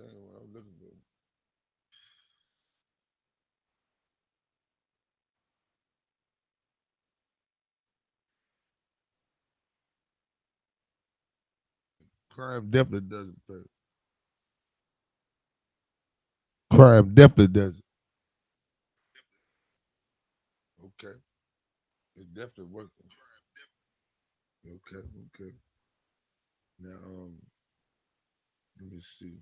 That ain't what I'm looking for. Crime definitely doesn't pay. Crime definitely doesn't. Okay. It's definitely working. Okay, okay. Now, let me see.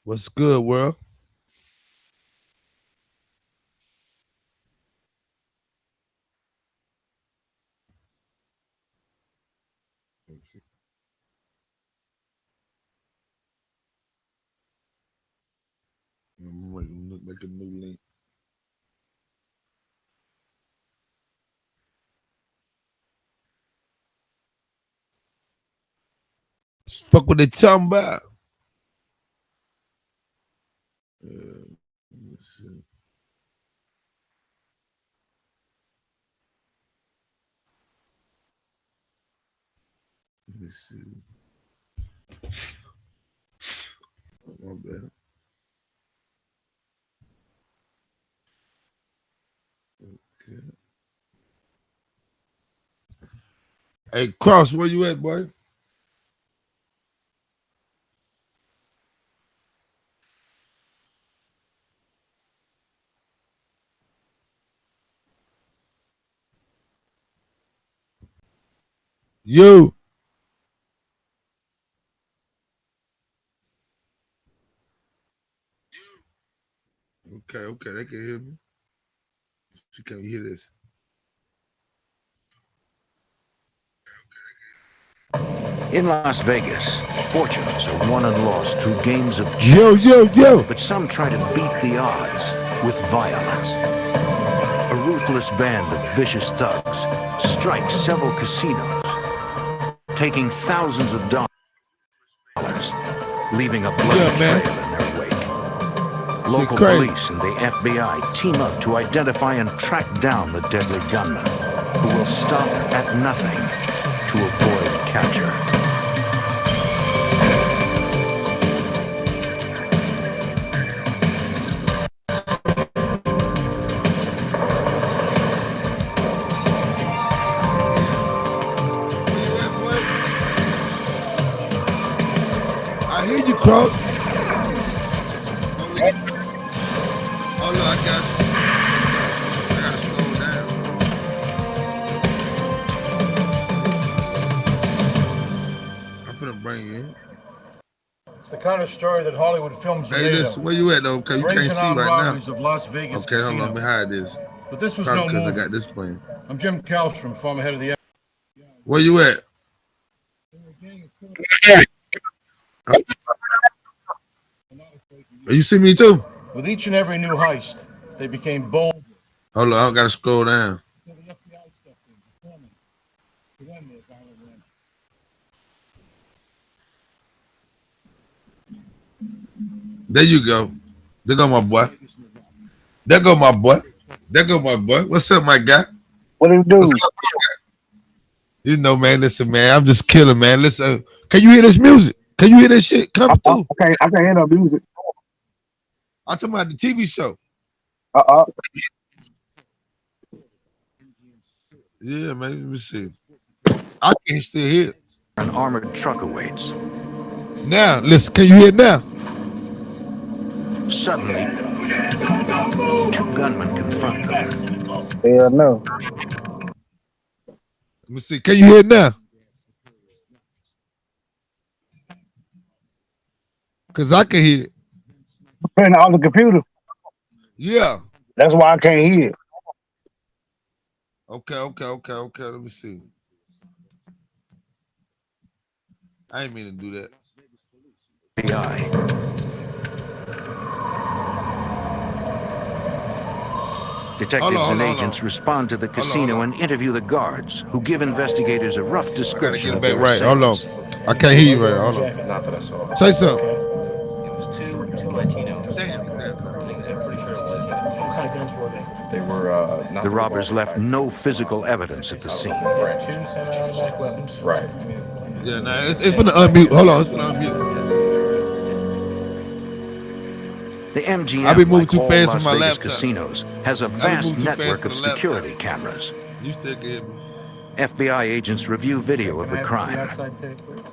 What's good, world? Okay. I'm make a new link. Fuck what they talking about. Let me see. Let me see. My bad. Okay. Hey, Cross, where you at, boy? You. Okay, okay, they can hear me. See, can you hear this? In Las Vegas, fortunes are won and lost through games of Yo, chance. yo, yo. But some try to beat the odds with violence. A ruthless band of vicious thugs strikes several casinos, taking thousands of dollars, leaving a bloody Yeah, man. trail in their wake. Local crazy. police and the FBI team up to identify and track down the deadly gunman, who will stop at nothing to avoid capture. I hear you, Cross. Oh, look, I got you. I gotta scroll down. I'm finna bring you in. It's the kind of story that Hollywood films are Hey, made listen, of. where you at, though? Okay, you can't Raging see armed right now. robberies of Las Vegas Okay, hold on, let casinos. me hide this. But this was Probably no because I movie. got this playing. I'm Jim Kallstrom, former head of the Where you at? You see me too? With each and every new heist, they became bold. Hold on, I gotta scroll down. There you go. There go my boy. There go my boy. There go my boy. What's up, my guy? What do you do? What's up, my guy? You know, man. Listen, man. I'm just killing, man. Listen. Can you hear this music? Can you hear this shit coming through? I can't hear no music. I'm talking about the TV show. Yeah, man. Let me see. I can still hear it. An armored truck awaits. Now, listen. Can you hear it now? Suddenly, two gunmen confront them. Hell no. Let me see. Can you hear it now? Cause I can hear it. Playing on the computer. Yeah. That's why I can't hear it. Okay. Let me see. I ain't mean to do that. Detectives and agents respond to the casino and interview the guards, who give investigators a rough description of their right. Hold on. I can't hear you right now. Hold on. Not that I saw. Say something. It was two Latinos. Damn. I'm pretty sure it was. What kind of guns were they? They were not The robbers left no physical evidence at the scene. Two semi-automatic weapons. Right. Yeah, nah, it's gonna unmute. Hold on, it's gonna unmute. The MGM, I be moving like too all fast Las on my Vegas laptop. casinos, has a be vast moving too fast network on of the laptop. security cameras. You still can hear me. FBI agents review video of the crime. outside tape, please?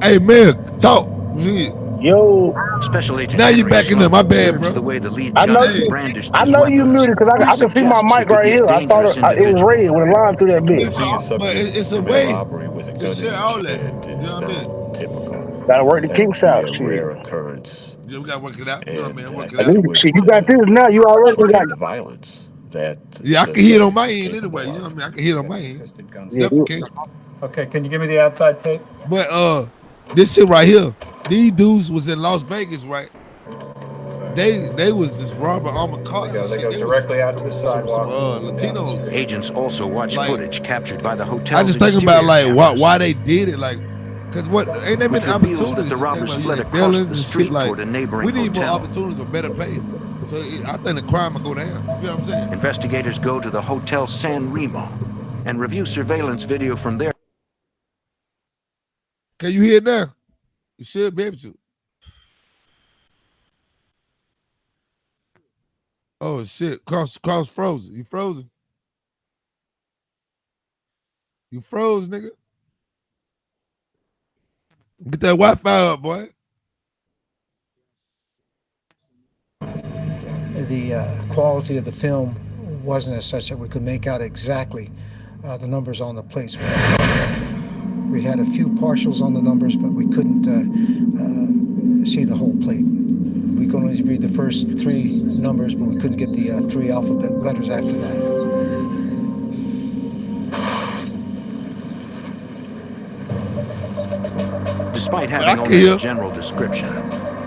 Hey, man, talk. Yeah. Yo, Special Agent Now you Henry backing Sloan up. My bad, observes bro. the way the lead I know gunman you. brandished I his know you weapons. muted because He I can see my suggests he mic could right be a here. I dangerous started. It was individual. red with a line through that bitch. Being But subject it's a to way robbery with a to gun in share each all that. hand You is know what I mean? not typical. Gotta work the That kinks would out, be a shit. rare occurrence. Yeah, we gotta work it out. You know what I mean? And Work I it At out. think it least, shit, would you got this now. You already got. prevent the violence that Yeah, I the can hear it on subject my is end capable anyway. You know what I of. mean? I can hear it on my end. Twisted guns. Yeah, Definitely can. Okay, can you give me the outside tape? But this shit right here, these dudes was in Las Vegas, right? They was this robber armored cars and They shit. go They directly was out to the some sidewalk. Latinos. Agents also watch Like, footage captured by the hotel's I just thinking about like exterior why cameras, they did it, like, cause what ain't there which many reveals opportunities? that the Think robbers about, fled yeah, across felons the and shit, street like, toward a neighboring we need more hotel. opportunities for better pay. So I think the crime will go down. You feel what I'm saying? Investigators go to the Hotel San Remo and review surveillance video from there. Can you hear it now? You should be able to. Oh shit! Cross frozen. You frozen? You froze, nigga. Get that Wi-Fi up, boy. The quality of the film wasn't as such that we could make out exactly the numbers on the plates. We had a few partials on the numbers, but we couldn't see the whole plate. We could only read the first three numbers, but we couldn't get the three alphabet letters after that. Despite I having can only hear. a general description,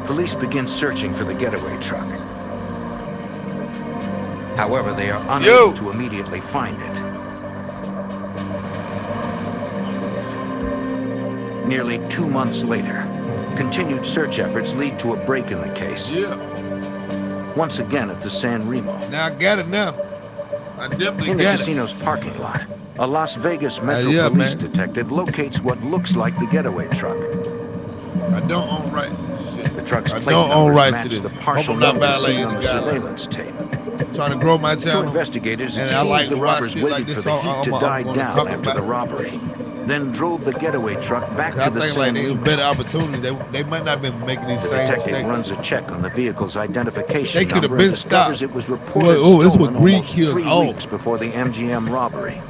police begin searching for the getaway truck. However, they are unable to immediately find it. Nearly 2 months later, continued search efforts lead to a break in the case. Yeah. Once again at the San Remo. Now I got it now. I definitely In the got it. casino's parking lot, a Las Vegas Metro yeah, police man. detective locates what looks like the getaway truck. I don't own rights to this shit. The truck's I plate don't own numbers rights match to this. the partial Hope I'm not numbers seen violating on the the guidelines. surveillance tape. Trying to grow my To channel. investigators, it And I seems like the to watch robbers shit waited like for this, the so heat to I'm die gonna down talk after about the it. robbery, then drove the getaway truck back I to the think San like there was Remo. better opportunities. They might not have been making these The same detective mistakes. runs a check on the vehicle's identification They could have number been and discovers stopped. it was reported Oh, this is what stolen greed almost kills 3 all. weeks before the MGM robbery.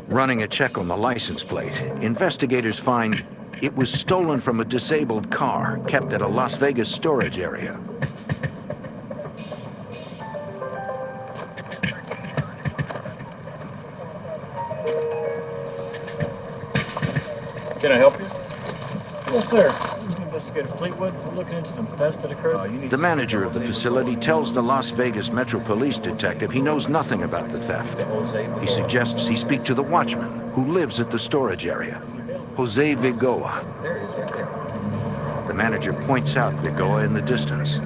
Running a check on the license plate, investigators find it was stolen from a disabled car kept at a Las Vegas storage area. Can I help you? Yes, sir. Investigator Fleetwood. We're looking into some thefts that occurred. The manager of the facility tells the Las Vegas Metro Police detective he knows nothing about the theft. He suggests he speak to the watchman who lives at the storage area, Jose Vigoa. There it is, right there. The manager points out Vigoa in the distance.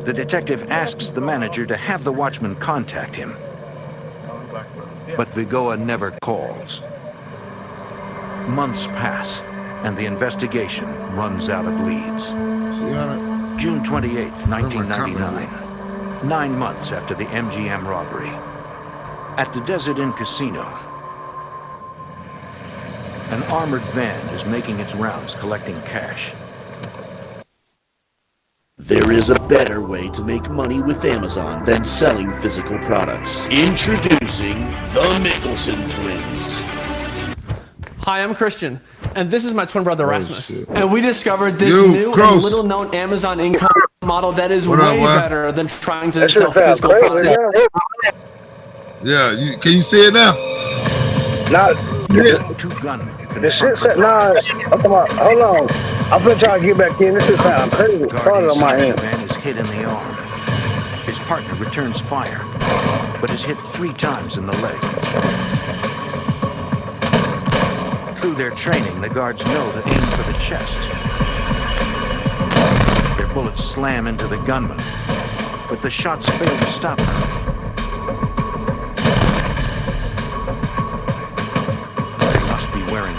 The detective asks the manager to have the watchman contact him, but Vigoa never calls. Months pass, and the investigation runs out of leads. June 28th, 1999, 9 months after the MGM robbery. At the Desert Inn Casino, an armored van is making its rounds collecting cash. There is a better way to make money with Amazon than selling physical products. Introducing the Mickelson Twins. Hi, I'm Christian, and this is my twin brother Rasmus. shit. And we discovered this Yo, new Cross. and little-known Amazon income model that is What up, way what? better than trying to That sell shit sound physical crazy. products. Yeah, can you see it now? Nah, Two gunmen the shit confront said, the nah, robbers. I'm talking about, hold on. I'm finna try to get back in. This shit sound crazy. Guarding Farther on my the end. man is hit in the arm. His partner returns fire, but is hit 3 times in the leg. Through their training, the guards know to aim for the chest. Their bullets slam into the gunman, but the shots fail to stop them.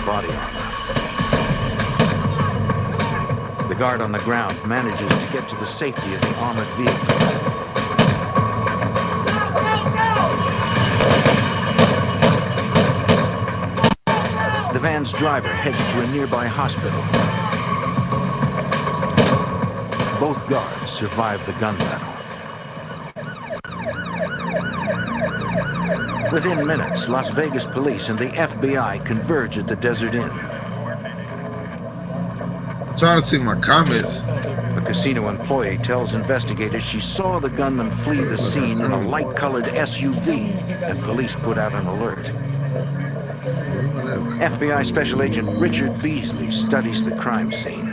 body armor. The guard on the ground manages to get to the safety of the armored vehicle. The van's driver heads to a nearby hospital. Both guards survive the gun battle. Within minutes, Las Vegas police and the FBI converge at the Desert Inn. I'm trying to see my comments. A casino employee tells investigators she saw the gunman flee the scene in a light-colored SUV, and police put out an alert. FBI Special Agent Richard Beasley studies the crime scene.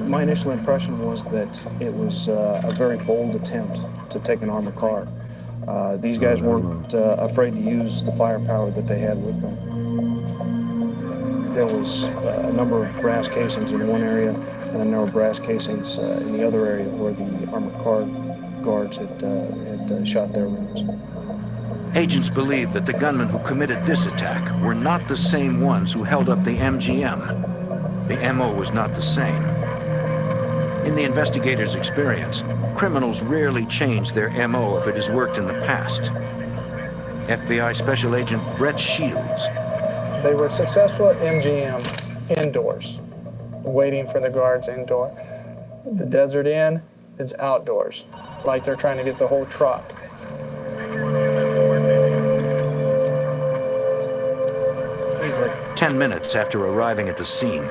My initial impression was that it was a very bold attempt to take an armored car. These guys weren't afraid to use the firepower that they had with them. There was a number of brass casings in one area and a number of brass casings in the other area where the armored car guards had shot their rounds. Agents believe that the gunmen who committed this attack were not the same ones who held up the MGM. The MO was not the same. In the investigators' experience, criminals rarely change their MO if it has worked in the past. FBI Special Agent Brett Shields. They were successful at MGM indoors, waiting for the guards indoor. The Desert Inn is outdoors, like they're trying to get the whole truck. 10 minutes after arriving at the scene,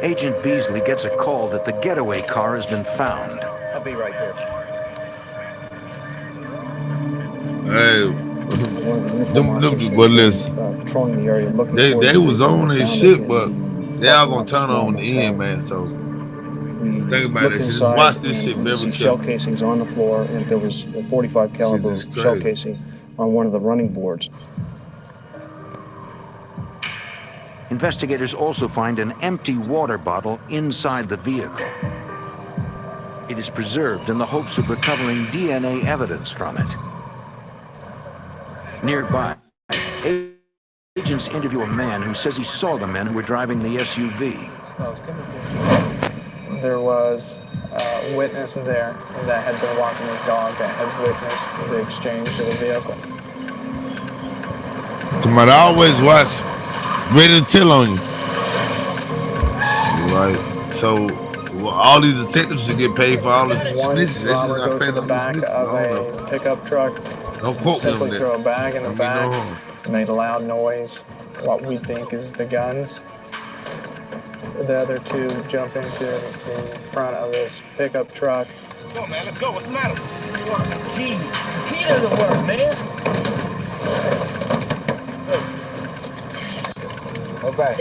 Agent Beasley gets a call that the getaway car has been found. I'll be right here. Hey, but listen, Patrolling the area, looking they was on their found shit, it but in they all the gonna turn on the hotel. end, man. So We think about looked this. Just inside watch this shit and very see shell carefully. casings on the floor, and there was a 45 caliber is crazy. shell casing on one of the running boards. Investigators also find an empty water bottle inside the vehicle. It is preserved in the hopes of recovering DNA evidence from it. Nearby, agents interview a man who says he saw the men who were driving the SUV. There was a witness there that had been walking his dog that had witnessed the exchange of the vehicle. Somebody always watch, ready to tell on you. Right. So all these detectives should get paid for all the One snitches. They should robber not goes pay to the no back snitches. of I don't know. a pickup truck, Don't quote me on simply throw a that. bag in the Don't mean no back, harm. made a loud noise, what we think is the guns. The other two jump into the front of this pickup truck. Let's go, man. Let's go. What's the matter? The key doesn't work, man. Okay.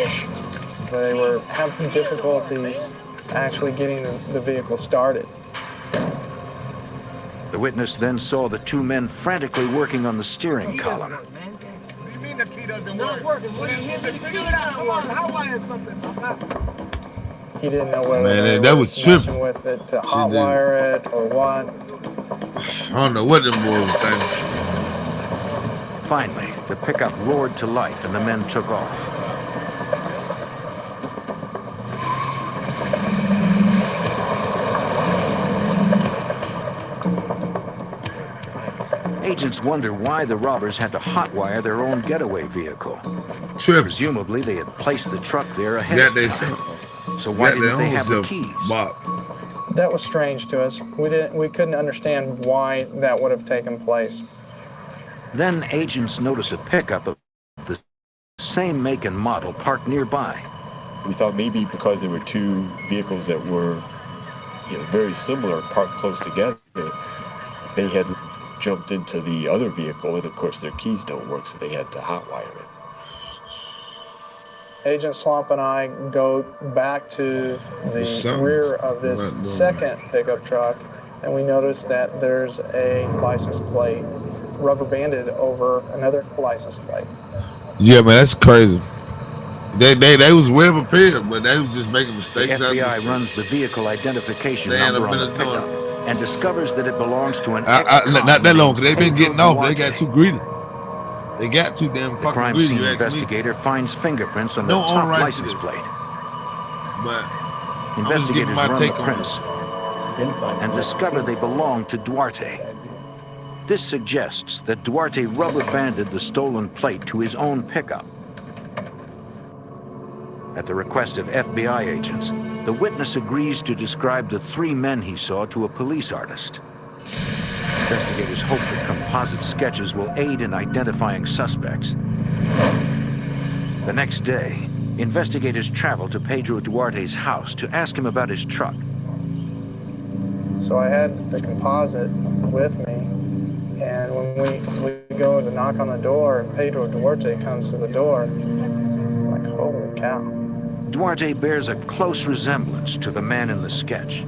They were having difficulties actually getting the vehicle started. The witness then saw the two men frantically working on the steering column. What do you mean the key doesn't work? Figure it out. Come on, how wire something? He didn't know whether Man, they that were was tripping. messing with it to She hotwire it or what. I don't know what them boys were thinking. Finally, the pickup roared to life and the men took off. Agents wonder why the robbers had to hotwire their own getaway vehicle. Tripping. Presumably, they had placed the truck there ahead Got of their time. son. So why Got their didn't they own have the self keys? bop. That was strange to us. We couldn't understand why that would have taken place. Then agents notice a pickup of the same make and model parked nearby. We thought maybe because there were two vehicles that were very similar, parked close together, they had jumped into the other vehicle, and of course their keys don't work, so they had to hotwire it. Agent Slump and I go back to the Something rear of this not doing second pickup truck, and we notice that there's a license plate rubber banded over another license plate. Yeah, man, that's crazy. They was well prepared, but they was just making The mistakes. out FBI of runs the vehicle identification They had number a on the minute pickup and discovers that it belongs to an not that long, 'cause they been getting off. They got too greedy. They got too damn The fucking crime greedy, scene you ask me. investigator finds fingerprints on No the top own rights to license this. plate. But Investigators my run take the on prints and discover they belong to Duarte. This suggests that Duarte rubber banded the stolen plate to his own pickup. At the request of FBI agents, the witness agrees to describe the 3 men he saw to a police artist. Investigators hope that composite sketches will aid in identifying suspects. The next day, investigators travel to Pedro Duarte's house to ask him about his truck. So I had the composite with me, and when we go to knock on the door, and Pedro Duarte comes to the door, it's like, holy cow. Duarte bears a close resemblance to the man in the sketch.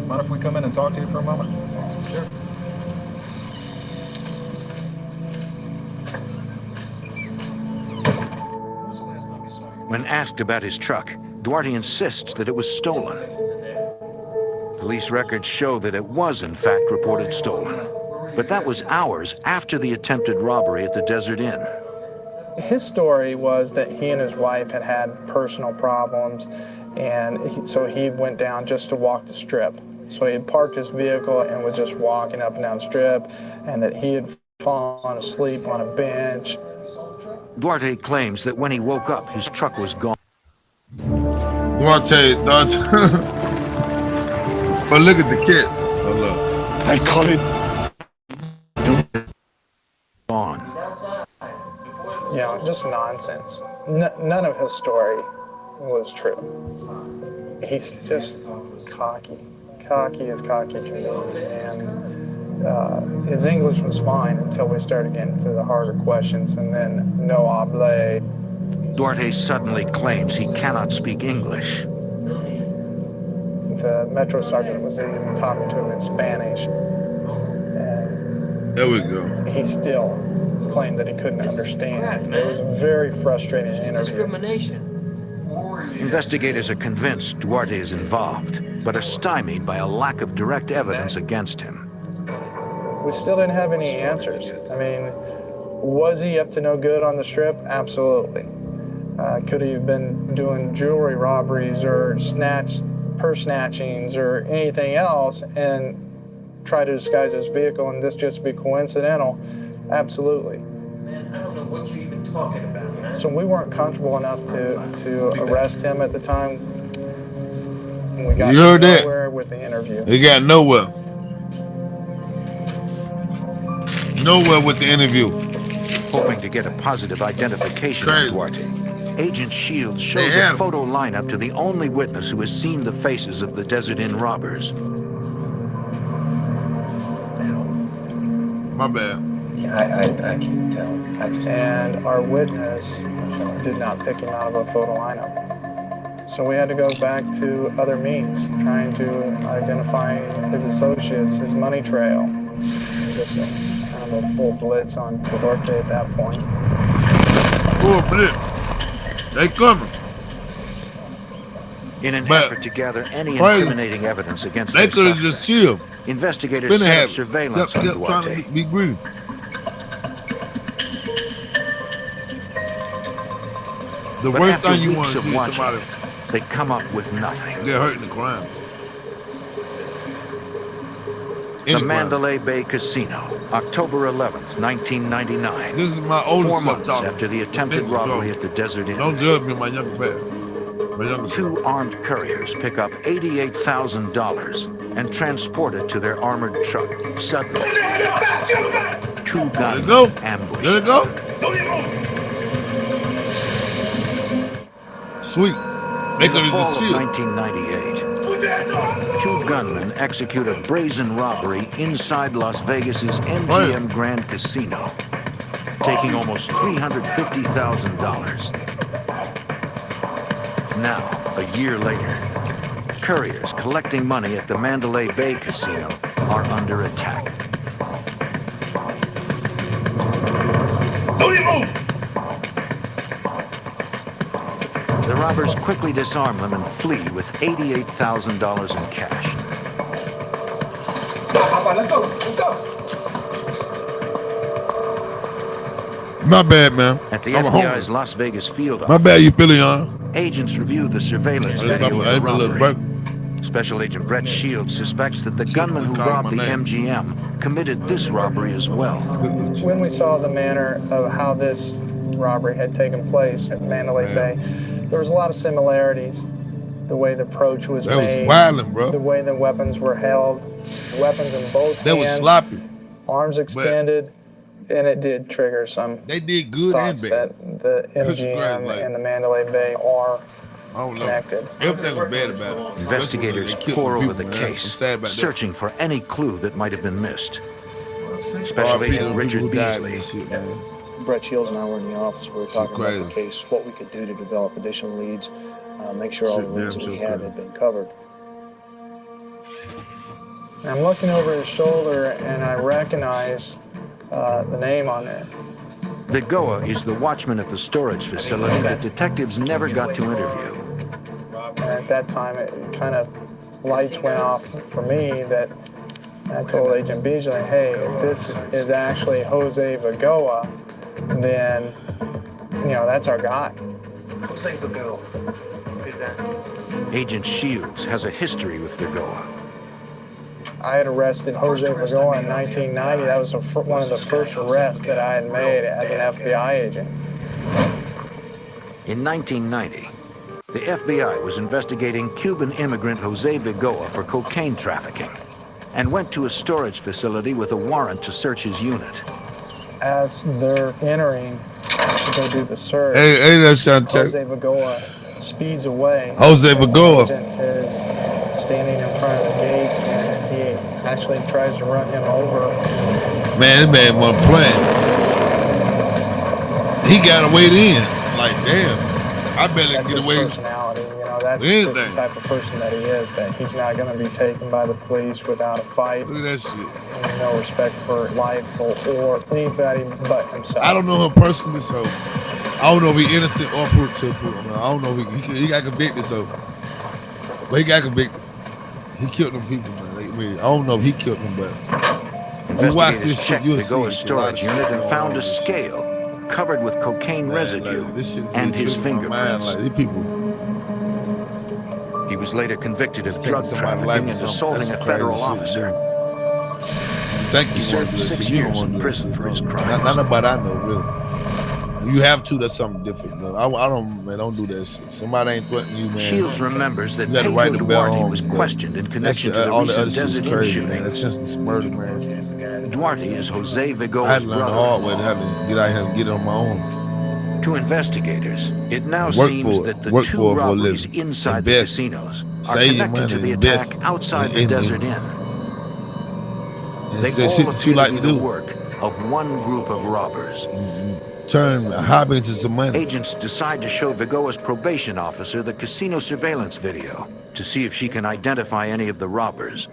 Mind if we come in and talk to you for a moment? Sure. When asked about his truck, Duarte insists that it was stolen. Police records show that it was in fact reported stolen, but that was hours after the attempted robbery at the Desert Inn. His story was that he and his wife had had personal problems, and so he went down just to walk the strip. So he had parked his vehicle and was just walking up and down the strip, and that he had fallen asleep on a bench. Duarte claims that when he woke up, his truck was gone. Duarte. But look at the kid. Oh, look. I call it Gone. You know, just nonsense. None of his story was true. He's just cocky as cocky can be, and his English was fine until we started getting to the harder questions, and then no habla. Duarte suddenly claims he cannot speak English. The Metro Sergeant was even talking to him in Spanish, and there we go. he still claimed that he couldn't understand. It was a very frustrating interview. Discrimination. Investigators are convinced Duarte is involved, but are stymied by a lack of direct evidence against him. We still didn't have any answers. I mean, was he up to no good on the strip? Absolutely. Could he have been doing jewelry robberies or purse snatchings or anything else and try to disguise his vehicle and this just be coincidental? Absolutely. Man, I don't know what you're even talking about, man. So we weren't comfortable enough to arrest him at the time. And we got You heard that? nowhere with the interview. They got nowhere. Nowhere with the interview. Hoping to get a positive identification Crazy. of Duarte, Agent Shields shows a photo lineup to the only witness who has seen the faces of the Desert Inn robbers. My bad. I can't tell. And our witness did not pick him out of a photo lineup. So we had to go back to other means, trying to identify his associates, his money trail. Just kind of a full blitz on Duarte at that point. Full blitz. They coming. In an But effort to gather any crazy. incriminating evidence against They the could have suspect, just chilled. investigators Been set up have surveillance kept on trying Duarte. to be greedy. The But worst after thing you weeks want to of see is watching, somebody they come up with nothing. get hurt in the crime. The Mandalay Bay Casino, October 11th, 1999. This is my older 4 self months talking. after the attempted robbery at the Desert Inn. Don't judge me, my younger past. My younger self. 2 armed couriers pick up $88,000 and transport it to their armored truck. Suddenly, 2 guns ambush. Let it go. Sweet. They In could the fall have of just chilled. 1998, 2 gunmen execute a brazen robbery inside Las Vegas's MGM Grand Casino, taking almost $350,000. Now, a year later, couriers collecting money at the Mandalay Bay Casino are under attack. The robbers quickly disarm them and flee with $88,000 in cash. Let's go. Let's go. My bad, man. At the I'm FBI's home. Las Vegas field My office, bad, you feeling on? agents review the surveillance video of the robbery. Special Agent Brett Shields suspects that the gunman who robbed the MGM committed this robbery as well. When we saw the manner of how this robbery had taken place at Mandalay Bay, there was a lot of similarities. The way the approach was That was made, violent, bro. the way the weapons were held, weapons in both hands. That was sloppy. Arms extended, and it did trigger some. They did good and thoughts bad. that the MGM and the Mandalay Bay are connected. Everything was bad about it. Investigators pour over the case, searching for any clue that might have been missed. Special Agent Richard Beasley. Brett Shields and I were in the office. We were talking about the case, what we could do to develop additional leads, make sure all the leads that we had been covered. And I'm looking over his shoulder and I recognize the name on there. Vigoa is the watchman at the storage facility that detectives never got to interview. And at that time, it kind of lights went off for me that I told Agent Beasley, hey, if this is actually Jose Vigoa, then, you know, that's our guy. Jose Vigoa. Who's that? Agent Shields has a history with Vigoa. I had arrested Jose Vigoa in 1990. That was one of the first arrests that I had made as an FBI agent. In 1990, the FBI was investigating Cuban immigrant Jose Vigoa for cocaine trafficking and went to a storage facility with a warrant to search his unit. As they're entering to go do the search, Hey, that's Shantae. Jose Vigoa speeds away. Jose Vigoa. The agent is standing in front of the gate and he actually tries to run him over. Man, this man wasn't playing. He got away in. Like, damn. I barely That's get his away. personality, you know, that's just the type of person that he is, that he's not going to be taken by the police without a fight. Look at that shit. And no respect for life or anybody but himself. I don't know him personally, so I don't know if he's innocent or put to prove. I don't know if he got convicted, so. But he got convicted. He killed them people, man. Like, I mean, I don't know if he killed them, but you watch this shit, you'll see. Vigoa's storage unit and found a scale covered with cocaine residue and his fingerprints. Like, these people. He was later convicted of drug trafficking and assaulting a federal officer. Thank you. He served 6 years in prison for his crimes. Not nobody I know, really. You have to, that's something different. But I don't, man, don't do that shit. Somebody ain't threatening you, man. Shields remembers that You gotta Pedro write the bell Duarte on, was bro. questioned in connection to the all the other recent shit's Desert Inn crazy, shooting. man. That's just murder, man. Duarte is Jose I had Vigoa's to learn the hard way. I brother. had to get out here and get it on my own. To investigators, it now Work seems for it. that the Work two for it for a robberies living. inside the Invest. casinos are Save your connected to money. the attack Invest. outside the In- Desert Inn. And They say all shit that you appear like to to be the do. work of one group of robbers. Turn a hobby into some money. Agents decide to show Vigoa's probation officer the casino surveillance video to see if she can identify any of the robbers.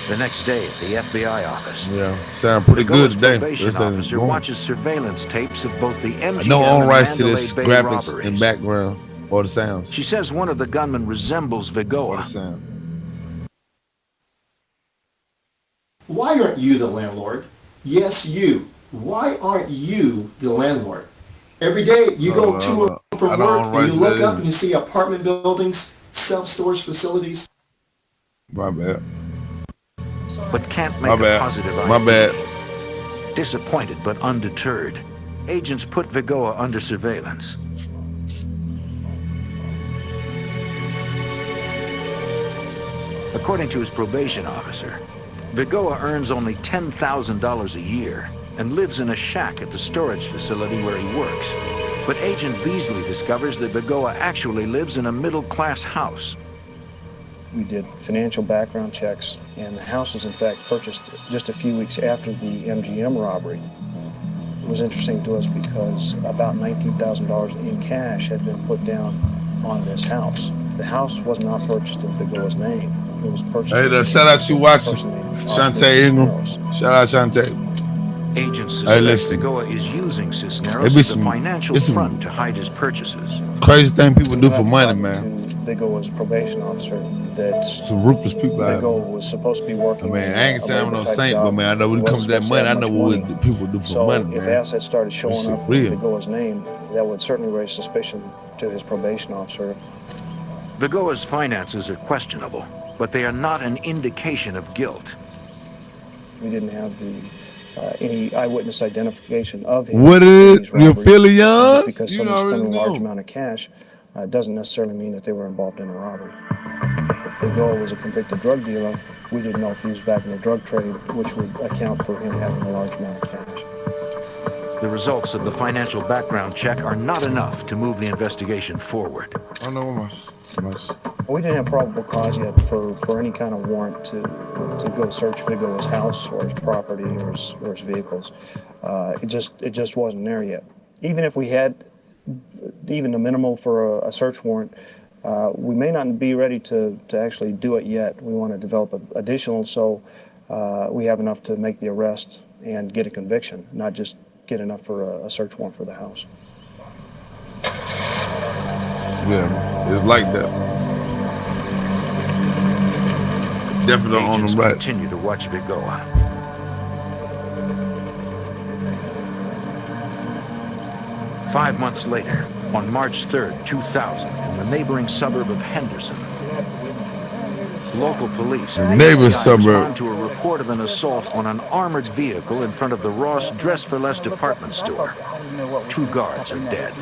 The next day at the FBI office, Yeah, sound pretty good Vigoa's today. probation This thing's officer going. watches surveillance tapes of both the MGM No own and rights to Mandalay this Bay graphics robberies. and background or the sounds. She says one of the gunmen resembles Vigoa. Why aren't you the landlord? Yes, you. Why aren't you the landlord? Every day you go to and I from don't work own and you rights look to up and you see apartment buildings, self-storage facilities. My bad. But can't My make a bad. positive My ID. bad. Disappointed but undeterred, agents put Vigoa under surveillance. According to his probation officer, Vigoa earns only $10,000 a year and lives in a shack at the storage facility where he works. But Agent Beasley discovers that Vigoa actually lives in a middle-class house. We did financial background checks, and the house was in fact purchased just a few weeks after the MGM robbery. It was interesting to us because about $19,000 in cash had been put down on this house. The house was not purchased in Vigoa's name. It was purchased. Hey, shout out you watching. Shantae Ingram. Shout out Shantae. Agents Hey, suspect listen. Vigoa is using Cisneros It be as a some- financial it's some- front to hide his purchases. Crazy thing people do for money, man. Vigoa's probation officer, that some ruthless people out Vigo was supposed to be working. I mean, I ain't saying I'm no saint, but man, I know when it comes to that money, I know what the people do for money, if man. assets started showing up with Vigo's name, that would certainly raise suspicion to his probation officer. Vigoa's finances are questionable, but they are not an indication of guilt. We didn't have any eyewitness identification of him. What is your affiliates? Because someone spending a large amount of cash doesn't necessarily mean that they were involved in a robbery. If Vigo was a convicted drug dealer, we didn't know if he was back in the drug trade, which would account for him having a large amount of cash. The results of the financial background check are not enough to move the investigation forward. I know We didn't have probable cause yet for any kind of warrant to go search Vigo's house or his property or his vehicles. It just wasn't there yet. Even if we had even the minimal for a search warrant, we may not be ready to actually do it yet. We want to develop additional so we have enough to make the arrest and get a conviction, not just get enough for a search warrant for the house. Yeah, it's like that. Definitely on the right. Continue to watch Vigoa. Five months later, on March 3rd, 2000, in the neighboring suburb of Henderson, local police respond to a report of an assault on an armored vehicle in front of the Ross Dress for Less department store. 2 guards are dead.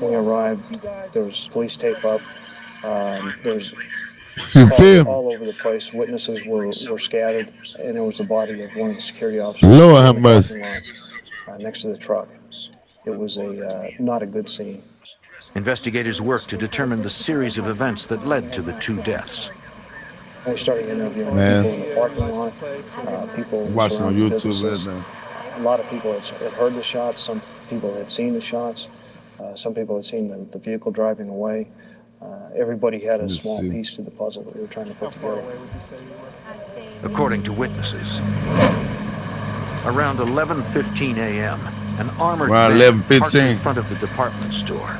When we arrived, there was police tape up. There's all over the place. Witnesses were scattered, and there was the body of one of the security officers Lord have mercy. Next to the truck. It was not a good scene. Investigators worked to determine the series of events that led to the 2 deaths. We started interviewing people in the parking lot, people watching on YouTube. Businesses. A lot of people had heard the shots. Some people had seen the shots. Some people had seen the vehicle driving away. Everybody had a small piece to the puzzle that we were trying to put together. According to witnesses, around 11:15 a.m., an armored van parked in front of the department store.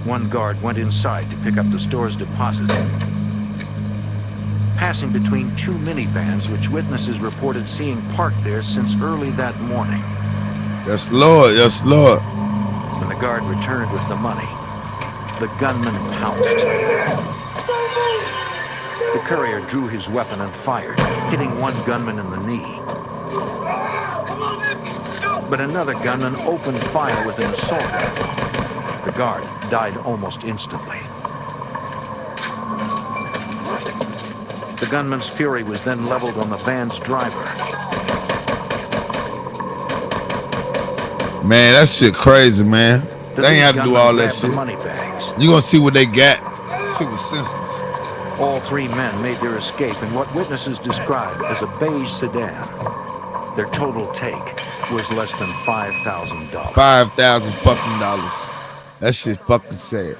One guard went inside to pick up the store's deposit. Passing between 2 minivans, which witnesses reported seeing parked there since early that morning. Yes, Lord. Yes, Lord. When the guard returned with the money, the gunman pounced. The courier drew his weapon and fired, hitting one gunman in the knee. But another gunman opened fire with an assault rifle. The guard died almost instantly. The gunman's fury was then leveled on the van's driver. Man, that shit crazy, man. They ain't have to do all that shit. You gonna see what they got. Shit was senseless. All 3 men made their escape in what witnesses described as a beige sedan. Their total take was less than $5,000. $5,000 fucking dollars. That shit fucking sad.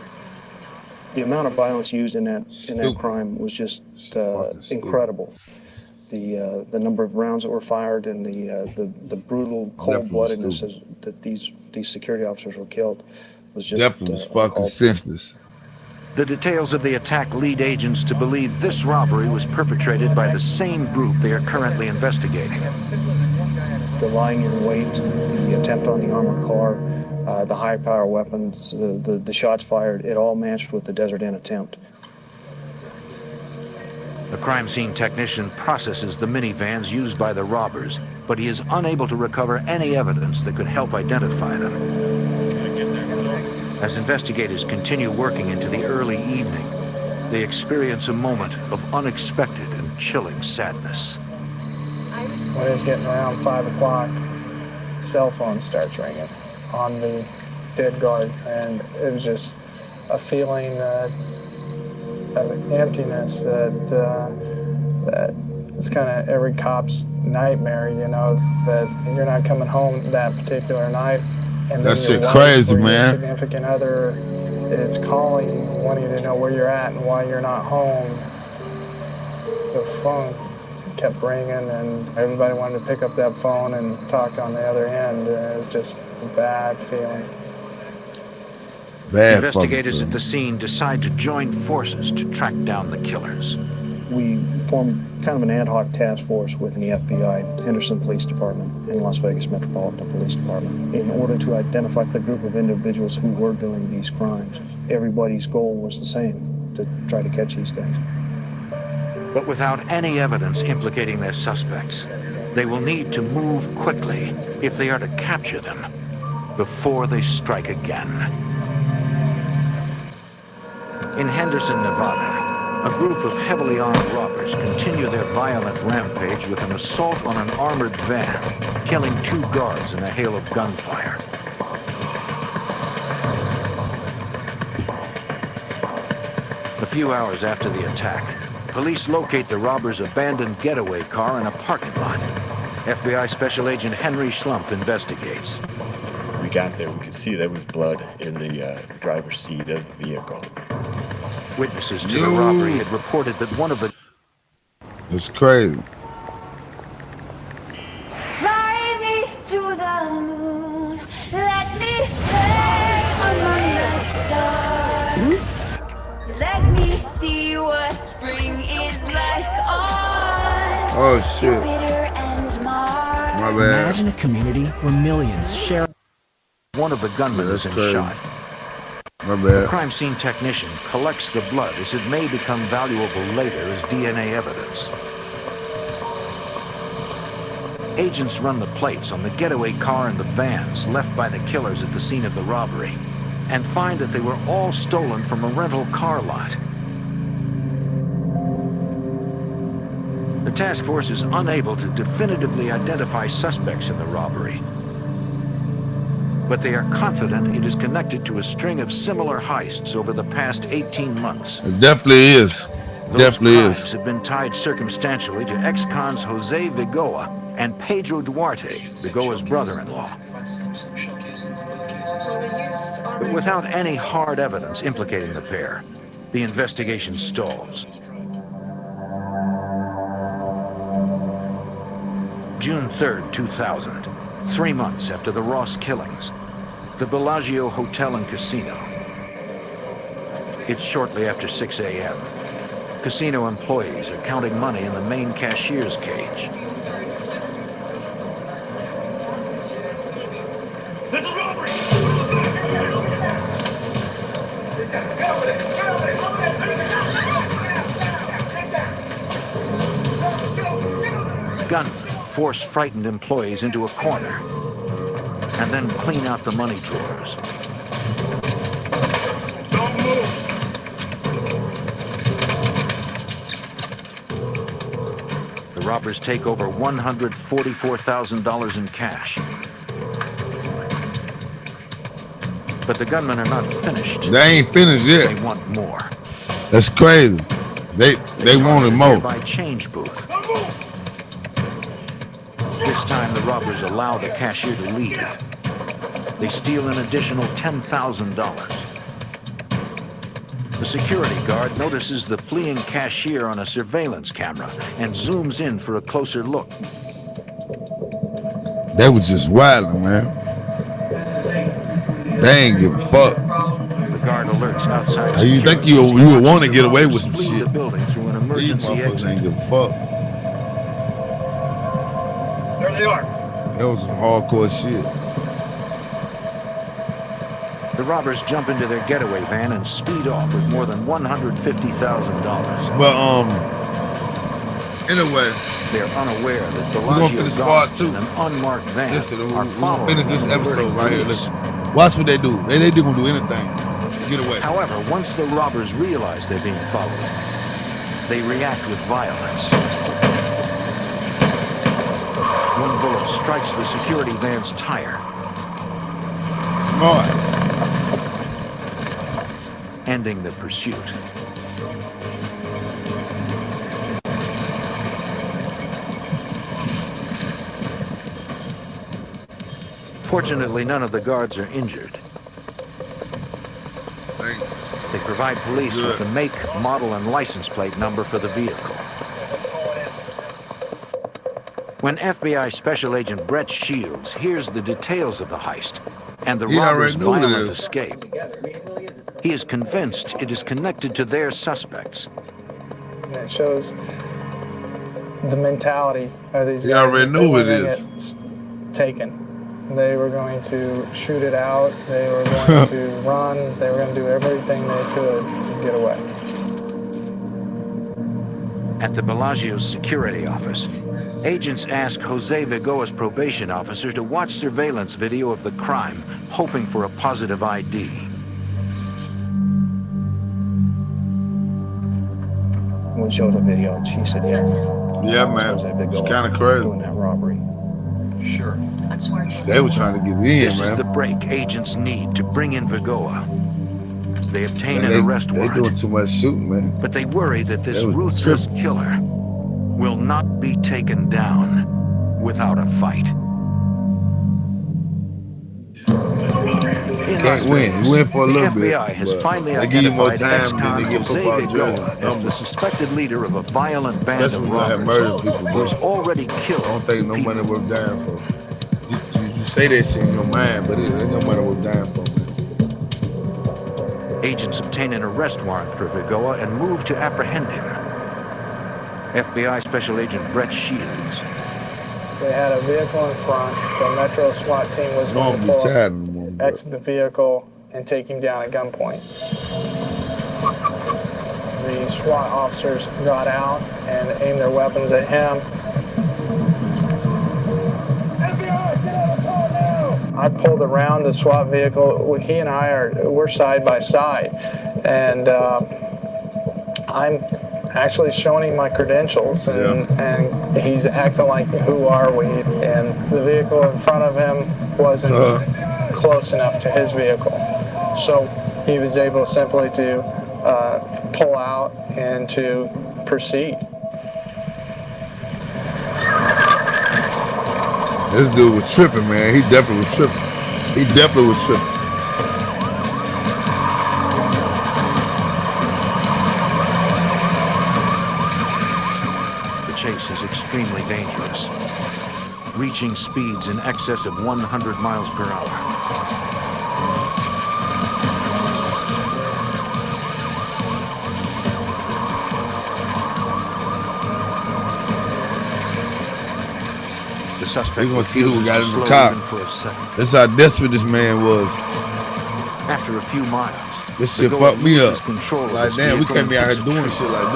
The amount of violence used in that crime was just incredible. The number of rounds that were fired and the brutal cold-bloodedness that these security officers were killed was just definitely fucking senseless. The details of the attack lead agents to believe this robbery was perpetrated by the same group they are currently investigating. The lying in wait, the attempt on the armored car, the high-power weapons, the shots fired, it all matched with the Desert Inn attempt. The crime scene technician processes the minivans used by the robbers, but he is unable to recover any evidence that could help identify them. As investigators continue working into the early evening, they experience a moment of unexpected and chilling sadness. When it's getting around 5 o'clock, cell phone starts ringing on the dead guard, and it was just a feeling of emptiness that it's kind of every cop's nightmare, you know, that you're not coming home that particular night. And that shit crazy, man. Your significant other is calling, wanting to know where you're at and why you're not home. The phone kept ringing, and everybody wanted to pick up that phone and talk on the other end. It was just a bad feeling. Bad Investigators fucking at the scene decide to join forces to track down the killers. We formed kind of an ad hoc task force within the FBI, Henderson Police Department, and Las Vegas Metropolitan Police Department in order to identify the group of individuals who were doing these crimes. Everybody's goal was the same, to try to catch these guys. But without any evidence implicating their suspects, they will need to move quickly if they are to capture them before they strike again. In Henderson, Nevada, a group of heavily armed robbers continue their violent rampage with an assault on an armored van, killing 2 guards in a hail of gunfire. A few hours after the attack, police locate the robbers' abandoned getaway car in a parking lot. FBI Special Agent Henry Schlumpf investigates. We got there, we could see there was blood in the driver's seat of the vehicle. Witnesses to the robbery had reported that one of the... It's crazy. Fly me to the moon, let me play among the stars. Let me see what spring is like on Jupiter and Mars. My bad. Imagine a community where millions share. One of the gunmen has been shot. My bad. The crime scene technician collects the blood as it may become valuable later as DNA evidence. Agents run the plates on the getaway car and the vans left by the killers at the scene of the robbery and find that they were all stolen from a rental car lot. The task force is unable to definitively identify suspects in the robbery, but they are confident it is connected to a string of similar heists over the past 18 months. It definitely is. Those crimes have been tied circumstantially to ex-cons Jose Vigoa and Pedro Duarte, Vigoa's brother-in-law. But without any hard evidence implicating the pair, the investigation stalls. June 3rd, 2000. 3 months after the Ross killings, the Bellagio Hotel and Casino. It's shortly after 6 a.m. Casino employees are counting money in the main cashier's cage. This is robbery! Gunmen force frightened employees into a corner and then clean out the money drawers. Don't move! The robbers take over $144,000 in cash. But the gunmen are not finished. They ain't finished yet. They want more. That's crazy. They wanted more. By change booth. This time the robbers allow the cashier to leave. They steal an additional $10,000. The security guard notices the fleeing cashier on a surveillance camera and zooms in for a closer look. They was just wilding, man. They ain't give a fuck. The guard alerts outside. You think you would want to get away with some flee shit? The building through an emergency exit. Ain't give a fuck. There they are. That was some hardcore shit. The robbers jump into their getaway van and speed off with more than $150,000. But anyway, they're unaware that we're gonna finish part 2. an unmarked van Listen, are we're gonna following finish this them episode and right here. police. Listen, watch what they do. They gonna do anything to get away. However, once the robbers realize they're being followed, they react with violence. One bullet strikes the security van's tire. Smart. Ending the pursuit. Fortunately, none of the guards are injured. They provide police with the make, model, and license plate number for the vehicle. When FBI Special Agent Brett Shields hears the details of the heist and the robbers' violent escape, He is convinced it is connected to their suspects. And it shows the mentality of these guys. You already know it is. It's taken. They were going to shoot it out. They were going to run. They were going to do everything they could to get away. At the Bellagio's security office, agents ask Jose Vigoa's probation officer to watch surveillance video of the crime, hoping for a positive ID. We showed the video, and she said yes. Yeah, man. It's kind of crazy. Doing that robbery. Sure. They were trying to get in, This man. is the break agents need to bring in Vigoa. They obtain Man, an arrest warrant. They doing too much shooting, man. But they worry that this They was ruthless killer will not be taken down without a fight. In Can't win. You win for a the little bit. FBI has but finally they give you more identified time than ex-con they give Jose football Vigoa judges. as the suspected leader of a violent band Especially of when you have robbers murdered people, who has bro. already killed I don't think no money worth dying for. You say that shit in your mind, but it ain't no money worth dying for. Agents obtain an arrest warrant for Vigoa and move to apprehend him. FBI Special Agent Brett Shields. They had a vehicle in front. The Metro SWAT team was going to pull up, exit the vehicle, and take him down at gunpoint. The SWAT officers got out and aimed their weapons at him. I pulled around the SWAT vehicle. He and we're side by side, and I'm actually showing him my credentials, and he's acting like, who are we? And the vehicle in front of him wasn't close enough to his vehicle, so he was able simply to pull out and to proceed. This dude was tripping, man. He definitely was tripping. He definitely was tripping. The chase is extremely dangerous, reaching speeds in excess of 100 miles per hour. The suspect We're gonna see who refuses got to in slow the car. even for a second. That's how desperate this man was. After a few miles, This shit Vigoa fucked me loses up. control of Like, his damn, we vehicle can't be and out here hits a doing tree. shit like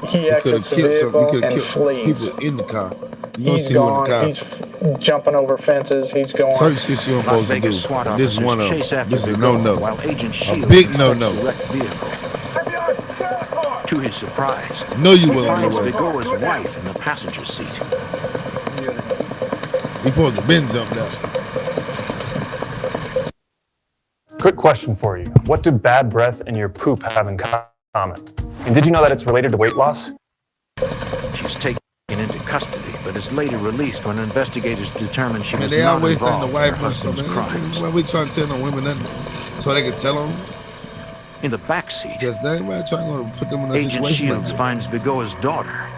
this. He exits the vehicle and flees. People in the car. You don't He's see who in the gone. car. He's jumping over fences. He's going. Certain shit you don't Las supposed to do. Vegas SWAT This is officers one of chase them. after This is a Vigoa no-no. while Agent A Shields big inspects no-no. the wrecked vehicle. To his surprise, No, you he wasn't finds on the way. Vigoa's wife in the passenger seat. He supposed to been jumped out. Quick question for you. What do bad breath and your poop have in common? And did you know that it's related to weight loss? She's taken into custody, but is later released when investigators determine she Man, was they not always think involved the in wife her must have husband's been. crimes. Why we trying to tell no women nothing? So they can tell them? In the backseat, Because they ain't trying to put them in a Agent situation. Shields finds Vigoa's daughter.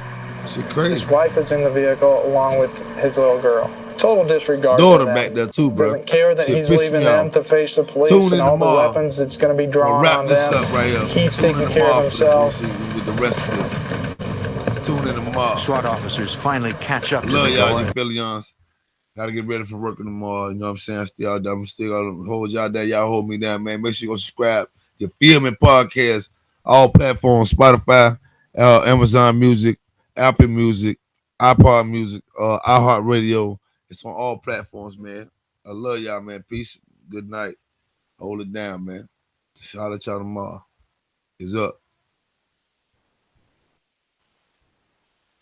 Shit crazy. His wife is in the vehicle along with his little girl. Total disregard. Daughter for them. back there too, bro. Doesn't care that Shit he's pissed leaving me them off. to face the police Tune in and all the tomorrow. weapons that's going to be We'll drawn wrap on this them. up right up. He's Tune in taking care of tomorrow for the- himself. with the rest of this. Tune in tomorrow. SWAT officers finally catch up to Love y'all, Vigoa. you billions. Gotta get ready for working tomorrow. You know what I'm saying? I'm still gonna hold y'all down. Y'all hold me down, man. Make sure you go subscribe. Your filming podcast, all platforms, Spotify, Amazon Music, Apple Music, iPod Music, iHeartRadio. It's on all platforms, man. I love y'all, man. Peace. Good night. Hold it down, man. Shout out y'all tomorrow. It's up.